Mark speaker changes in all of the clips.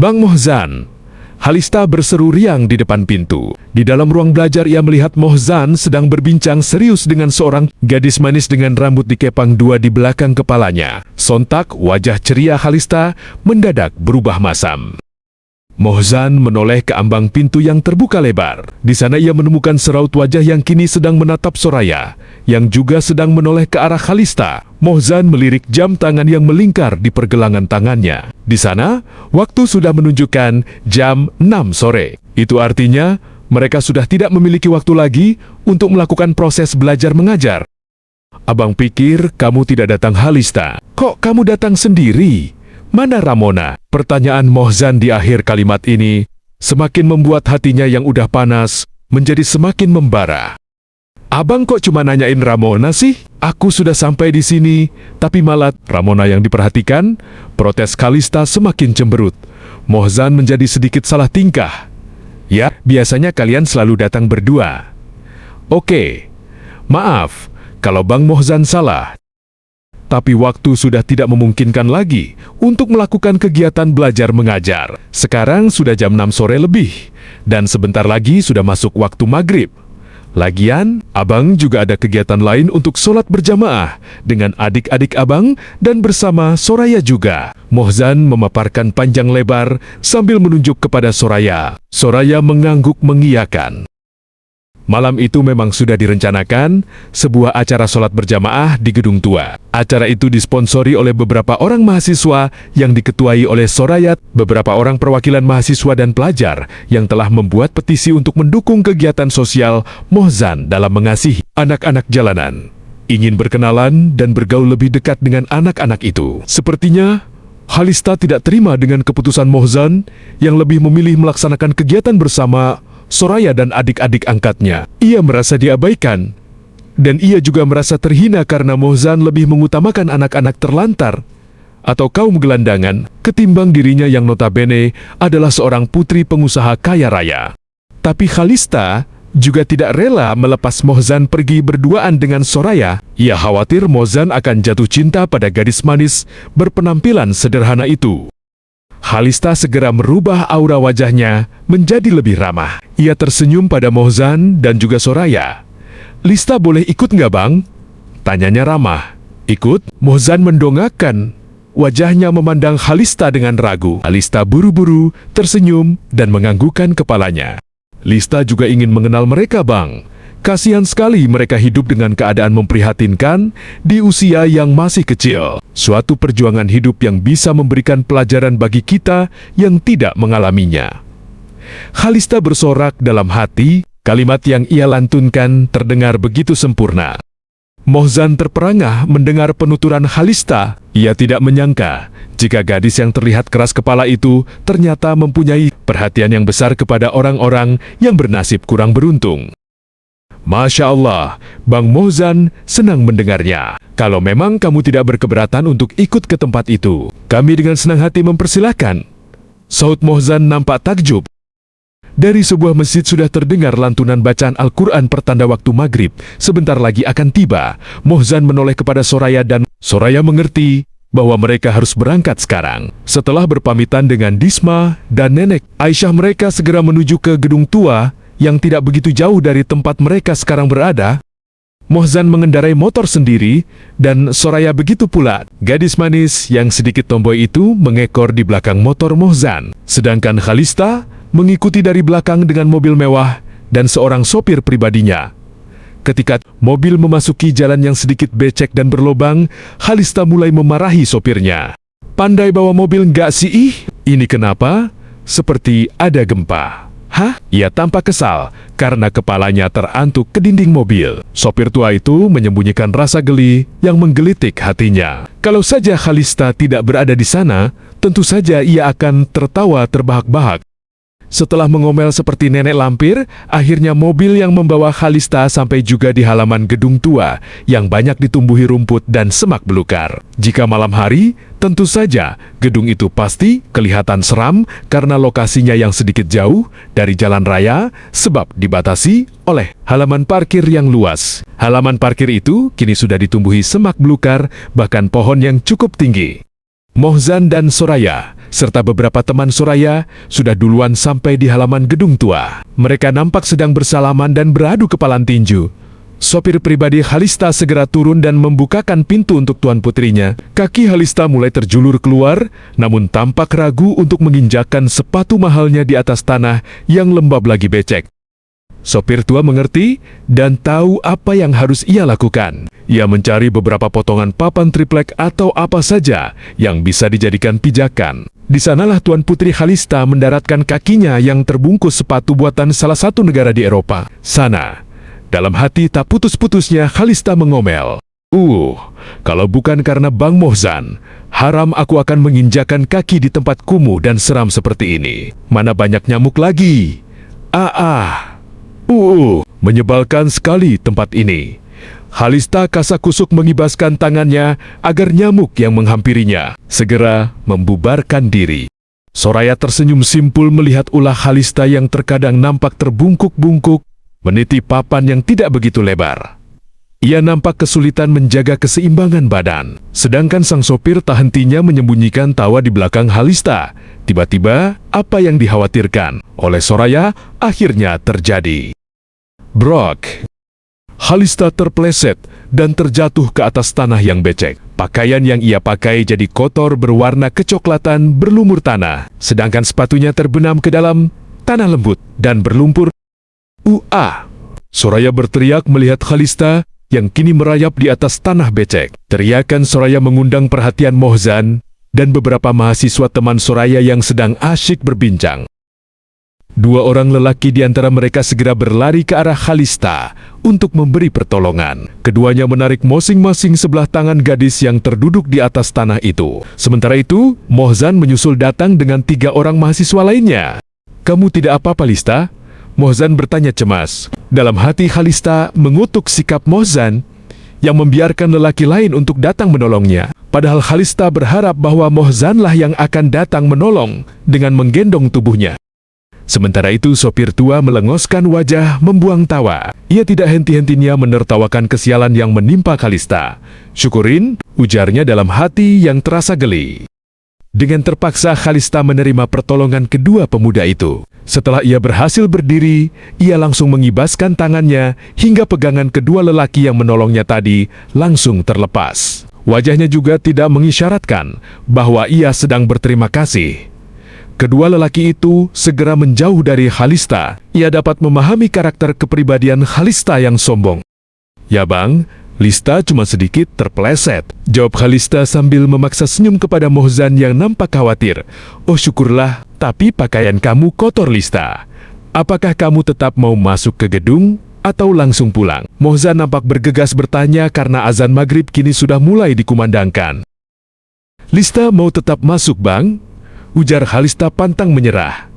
Speaker 1: Bang Mohzan. Halista berseru riang di depan pintu. Di dalam ruang belajar ia melihat Mohzan sedang berbincang serius dengan seorang gadis manis dengan rambut dikepang dua di belakang kepalanya. Sontak wajah ceria Halista mendadak berubah masam. Mohzan menoleh ke ambang pintu yang terbuka lebar. Di sana ia menemukan seraut wajah yang kini sedang menatap Soraya, yang juga sedang menoleh ke arah Halista. Mohzan melirik jam tangan yang melingkar di pergelangan tangannya. Di sana, waktu sudah menunjukkan jam 6 sore. Itu artinya, mereka sudah tidak memiliki waktu lagi untuk melakukan proses belajar mengajar. Abang pikir kamu tidak datang Halista. Kok kamu datang sendiri? Mana Ramona? Pertanyaan Mohzan di akhir kalimat ini semakin membuat hatinya yang udah panas menjadi semakin membara. Abang kok cuma nanyain Ramona sih? Aku sudah sampai di sini, tapi malah Ramona yang diperhatikan. Protes Halista semakin cemberut. Mohzan menjadi sedikit salah tingkah. Ya, biasanya kalian selalu datang berdua. Oke, maaf kalau Bang Mohzan salah. Tapi waktu sudah tidak memungkinkan lagi untuk melakukan kegiatan belajar mengajar. Sekarang sudah jam 6 sore lebih, dan sebentar lagi sudah masuk waktu maghrib. Lagian, abang juga ada kegiatan lain untuk sholat berjamaah dengan adik-adik abang dan bersama Soraya juga. Mohzan memaparkan panjang lebar sambil menunjuk kepada Soraya. Soraya mengangguk mengiyakan. Malam itu memang sudah direncanakan sebuah acara sholat berjamaah di Gedung Tua. Acara itu disponsori oleh beberapa orang mahasiswa yang diketuai oleh Soraya, beberapa orang perwakilan mahasiswa dan pelajar yang telah membuat petisi untuk mendukung kegiatan sosial Mohzan dalam mengasihi anak-anak jalanan. Ingin berkenalan dan bergaul lebih dekat dengan anak-anak itu. Sepertinya Halista tidak terima dengan keputusan Mohzan yang lebih memilih melaksanakan kegiatan bersama Soraya dan adik-adik angkatnya. Ia merasa diabaikan, dan ia juga merasa terhina karena Mohzan lebih mengutamakan anak-anak terlantar atau kaum gelandangan ketimbang dirinya yang notabene adalah seorang putri pengusaha kaya raya. Tapi Halista juga tidak rela melepas Mohzan pergi berduaan dengan Soraya. Ia khawatir Mohzan akan jatuh cinta pada gadis manis berpenampilan sederhana itu. Halista segera merubah aura wajahnya menjadi lebih ramah. Ia tersenyum pada Mohzan dan juga Soraya. Lista boleh ikut nggak bang? Tanyanya ramah. Ikut? Mohzan mendongakkan. Wajahnya memandang Halista dengan ragu. Halista buru-buru tersenyum dan menganggukkan kepalanya. Lista juga ingin mengenal mereka bang. Kasihan sekali mereka hidup dengan keadaan memprihatinkan di usia yang masih kecil. Suatu perjuangan hidup yang bisa memberikan pelajaran bagi kita yang tidak mengalaminya. Halista bersorak dalam hati, kalimat yang ia lantunkan terdengar begitu sempurna. Mohzan terperangah mendengar penuturan Halista. Ia tidak menyangka jika gadis yang terlihat keras kepala itu ternyata mempunyai perhatian yang besar kepada orang-orang yang bernasib kurang beruntung. Masya Allah, Bang Mohzan senang mendengarnya. Kalau memang kamu tidak berkeberatan untuk ikut ke tempat itu, kami dengan senang hati mempersilahkan. Saud Mohzan nampak takjub. Dari sebuah masjid sudah terdengar lantunan bacaan Al-Quran pertanda waktu maghrib. Sebentar lagi akan tiba. Mohzan menoleh kepada Soraya dan Soraya mengerti bahwa mereka harus berangkat sekarang. Setelah berpamitan dengan Disma dan nenek Aisyah, mereka segera menuju ke Gedung Tua yang tidak begitu jauh dari tempat mereka sekarang berada. Mohzan mengendarai motor sendiri dan Soraya begitu pula. Gadis manis yang sedikit tomboy itu mengekor di belakang motor Mohzan. Sedangkan Halista mengikuti dari belakang dengan mobil mewah dan seorang sopir pribadinya. Ketika mobil memasuki jalan yang sedikit becek dan berlobang, Halista mulai memarahi sopirnya. Pandai bawa mobil nggak sih? Ini kenapa? Seperti ada gempa. Hah? Ia tampak kesal karena kepalanya terantuk ke dinding mobil. Sopir tua itu menyembunyikan rasa geli yang menggelitik hatinya. Kalau saja Halista tidak berada di sana, tentu saja ia akan tertawa terbahak-bahak. Setelah mengomel seperti nenek lampir, akhirnya mobil yang membawa Halista sampai juga di halaman Gedung Tua yang banyak ditumbuhi rumput dan semak belukar. Jika malam hari, tentu saja gedung itu pasti kelihatan seram karena lokasinya yang sedikit jauh dari jalan raya sebab dibatasi oleh halaman parkir yang luas. Halaman parkir itu kini sudah ditumbuhi semak belukar, bahkan pohon yang cukup tinggi. Mohzan dan Soraya, serta beberapa teman Soraya, sudah duluan sampai di halaman gedung tua. Mereka nampak sedang bersalaman dan beradu kepalan tinju. Sopir pribadi Khalista segera turun dan membukakan pintu untuk tuan putrinya. Kaki Khalista mulai terjulur keluar, namun tampak ragu untuk menginjakkan sepatu mahalnya di atas tanah yang lembab lagi becek. Sopir tua mengerti dan tahu apa yang harus ia lakukan. Ia mencari beberapa potongan papan triplek atau apa saja yang bisa dijadikan pijakan. Di sanalah Tuan Putri Khalista mendaratkan kakinya yang terbungkus sepatu buatan salah satu negara di Eropa. Sana, dalam hati tak putus-putusnya Khalista mengomel. Kalau bukan karena Bang Mohzan, haram aku akan menginjakan kaki di tempat kumuh dan seram seperti ini. Mana banyak nyamuk lagi. Menyebalkan sekali tempat ini. Khalista kasakusuk mengibaskan tangannya agar nyamuk yang menghampirinya segera membubarkan diri. Soraya tersenyum simpul melihat ulah Khalista yang terkadang nampak terbungkuk-bungkuk, meniti papan yang tidak begitu lebar. Ia nampak kesulitan menjaga keseimbangan badan, sedangkan sang sopir tak hentinya menyembunyikan tawa di belakang Khalista. Tiba-tiba, apa yang dikhawatirkan oleh Soraya akhirnya terjadi. Brok! Khalista terpleset dan terjatuh ke atas tanah yang becek. Pakaian yang ia pakai jadi kotor berwarna kecoklatan berlumur tanah, sedangkan sepatunya terbenam ke dalam tanah lembut dan berlumpur. Soraya berteriak melihat Khalista yang kini merayap di atas tanah becek. Teriakan Soraya mengundang perhatian Mohzan dan beberapa mahasiswa teman Soraya yang sedang asyik berbincang. Dua orang lelaki di antara mereka segera berlari ke arah Khalista untuk memberi pertolongan. Keduanya menarik masing-masing sebelah tangan gadis yang terduduk di atas tanah itu. Sementara itu, Mohzan menyusul datang dengan 3 orang mahasiswa lainnya. "Kamu tidak apa-apa, Lista?" Mohzan bertanya cemas. Dalam hati Khalista mengutuk sikap Mohzan yang membiarkan lelaki lain untuk datang menolongnya. Padahal Khalista berharap bahwa Mohzanlah yang akan datang menolong dengan menggendong tubuhnya. Sementara itu sopir tua melengoskan wajah membuang tawa. Ia tidak henti-hentinya menertawakan kesialan yang menimpa Khalista. "Syukurin," ujarnya dalam hati yang terasa geli. Dengan terpaksa Khalista menerima pertolongan kedua pemuda itu. Setelah ia berhasil berdiri, ia langsung mengibaskan tangannya hingga pegangan kedua lelaki yang menolongnya tadi langsung terlepas. Wajahnya juga tidak mengisyaratkan bahwa ia sedang berterima kasih. Kedua lelaki itu segera menjauh dari Khalista. Ia dapat memahami karakter kepribadian Khalista yang sombong. "Ya bang, Lista cuma sedikit terpeleset," jawab Khalista sambil memaksa senyum kepada Mohzan yang nampak khawatir. "Oh syukurlah, tapi pakaian kamu kotor, Lista. Apakah kamu tetap mau masuk ke gedung atau langsung pulang?" Mohzan nampak bergegas bertanya karena azan maghrib kini sudah mulai dikumandangkan. "Lista mau tetap masuk bang," ujar Khalista pantang menyerah.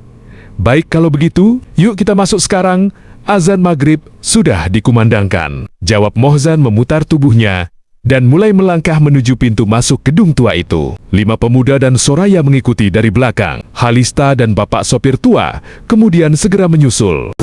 Speaker 1: "Baik kalau begitu, yuk kita masuk sekarang. Azan maghrib sudah dikumandangkan," jawab Mohzan memutar tubuhnya dan mulai melangkah menuju pintu masuk gedung tua itu. 5 pemuda dan Soraya mengikuti dari belakang. Khalista dan bapak sopir tua kemudian segera menyusul.